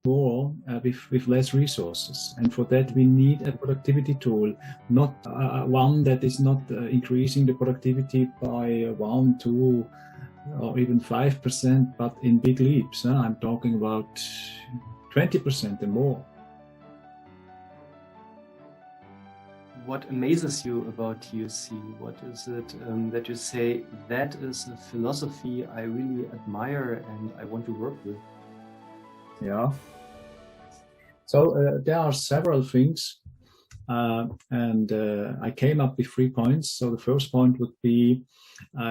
more with less resources. And for that, we need a productivity tool, not one that is not increasing the productivity by 1, 2, or even 5%, but in big leaps. I'm talking about 20% and more. What amazes you about TOC? What is it that you say, that is a philosophy I really admire and I want to work with? Yeah. So there are several things, and I came up with 3 points. So the first point would be,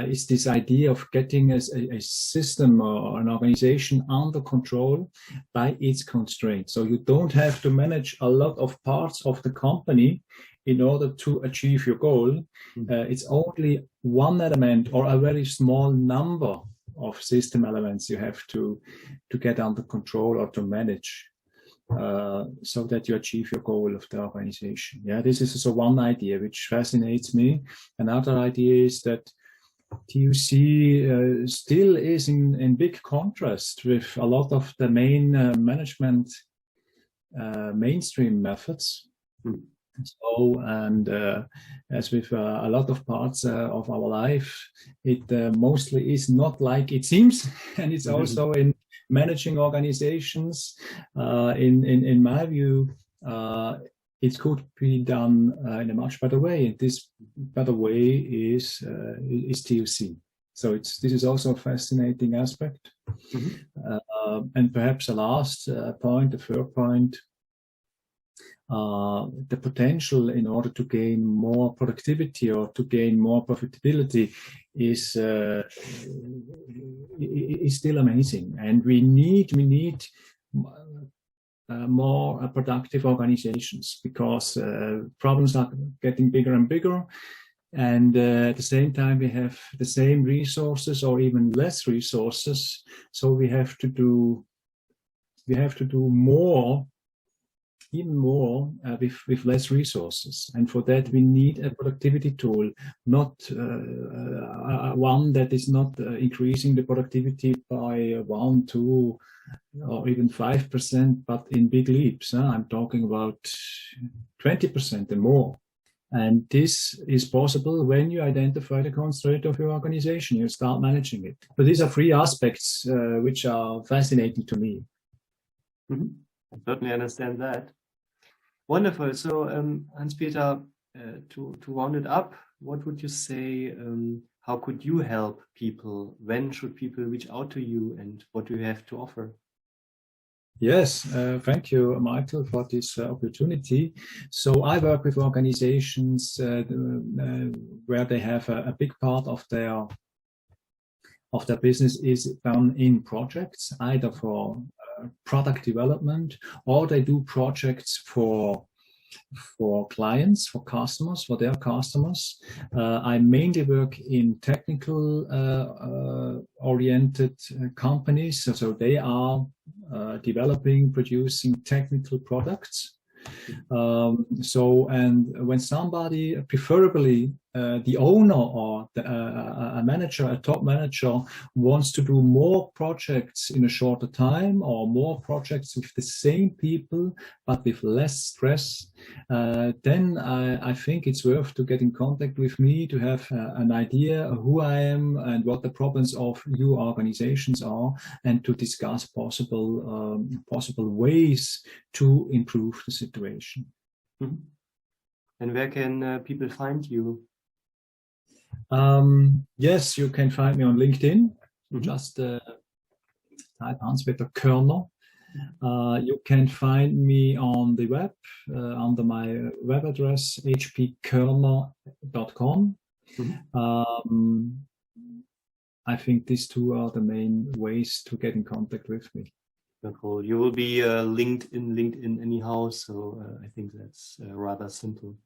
is this idea of getting a system or an organization under control by its constraints. So you don't have to manage a lot of parts of the company in order to achieve your goal. It's only one element or a very small number of system elements you have to get under control or to manage, so that you achieve your goal of the organization. Yeah, this is also one idea which fascinates me. Another idea is that TOC still is in big contrast with a lot of the main management mainstream methods. So, and as with a lot of parts of our life, it mostly is not like it seems, and it's also in managing organizations. In my view, it could be done in a much better way. And this better way is TOC. So this is also a fascinating aspect. And perhaps the last point, the third point, the potential in order to gain more productivity or to gain more profitability is still amazing, and we need more productive organizations, because problems are getting bigger and bigger, and at the same time we have the same resources or even less resources, so we have to do more, even more with less resources. And for that, we need a productivity tool, not one that is not increasing the productivity by 1, 2, or even 5%, but in big leaps. I'm talking about 20% and more. And this is possible when you identify the constraint of your organization, you start managing it. So these are 3 aspects which are fascinating to me. I certainly understand that. Wonderful. So, Hanspeter, to round it up, what would you say, how could you help people? When should people reach out to you, and what do you have to offer? Yes, thank you, Michael, for this opportunity. So I work with organizations where they have a big part of their business is done in projects, either for product development, or they do projects for clients, for customers, for their customers. I mainly work in technical oriented companies, so they are developing, producing technical products. And when somebody, preferably the owner or a manager, a top manager, wants to do more projects in a shorter time, or more projects with the same people but with less stress, then I think it's worth to get in contact with me to have an idea of who I am and what the problems of your organizations are, and to discuss possible ways to improve the situation. And where can people find you? Yes, you can find me on LinkedIn. Just type Hanspeter Körner. You can find me on the web under my web address hpkörner.com. I think these 2 are the main ways to get in contact with me. Cool. You will be linked in LinkedIn anyhow, so I think that's rather simple.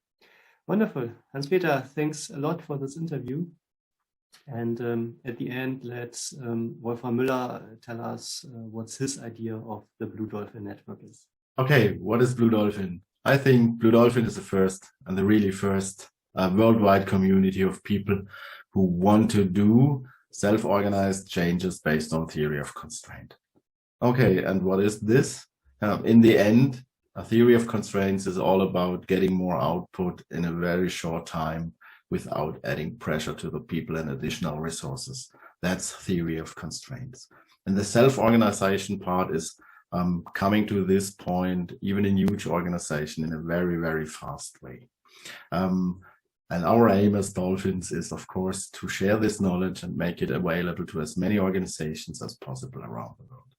Wonderful. Hanspeter, thanks a lot for this interview. And at the end, let's Wolfram Müller tell us what's his idea of the BlueDolphin network is. Okay, what is BlueDolphin? I think BlueDolphin is the first, and the really first worldwide community of people who want to do self-organized changes based on theory of constraint. Okay, and what is this? In the end, a theory of constraints is all about getting more output in a very short time without adding pressure to the people and additional resources. That's theory of constraints. And the self-organization part is coming to this point, even in huge organization, in a very, very fast way. And our aim as Dolphins is, of course, to share this knowledge and make it available to as many organizations as possible around the world.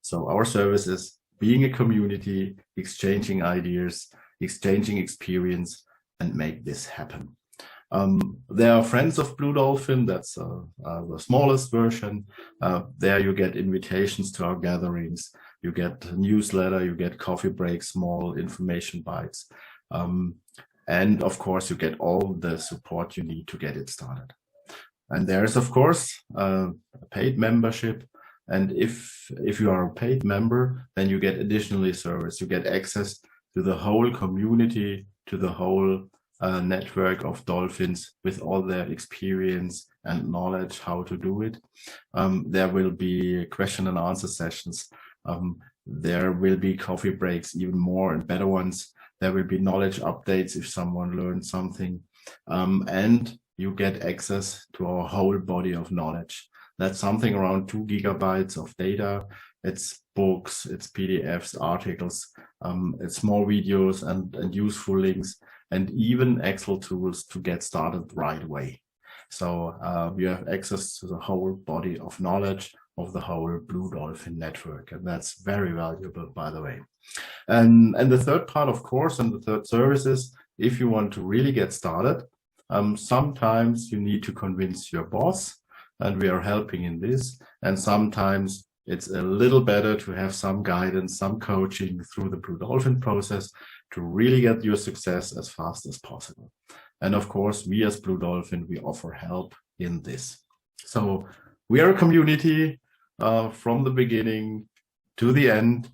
So our service is being a community, exchanging ideas, exchanging experience, and make this happen. There are friends of BlueDolphin, that's the smallest version. There you get invitations to our gatherings, you get a newsletter, you get coffee breaks, small information bites. And of course, you get all the support you need to get it started. And there's, of course, a paid membership. And if you are a paid member, then you get additionally service. You get access to the whole community, to the whole network of dolphins with all their experience and knowledge how to do it. There will be question and answer sessions. There will be coffee breaks, even more and better ones. There will be knowledge updates if someone learned something. And you get access to our whole body of knowledge. That's something around 2 gigabytes of data. It's books, it's PDFs, articles, it's small videos and useful links, and even Excel tools to get started right away. So you have access to the whole body of knowledge of the whole BlueDolphin network. And that's very valuable, by the way. And the third part, of course, and the third service is, if you want to really get started, sometimes you need to convince your boss, and we are helping in this. And sometimes it's a little better to have some guidance, some coaching through the BlueDolphin process to really get your success as fast as possible. And of course, we as BlueDolphin, we offer help in this. So we are a community from the beginning to the end,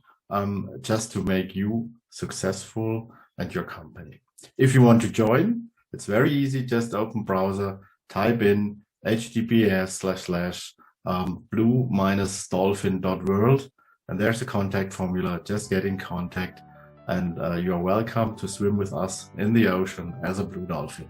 just to make you successful and your company. If you want to join, it's very easy. Just open browser, type in https://blue-dolphin.world, and there's a contact formula. Just get in contact, and you're welcome to swim with us in the ocean as a blue dolphin.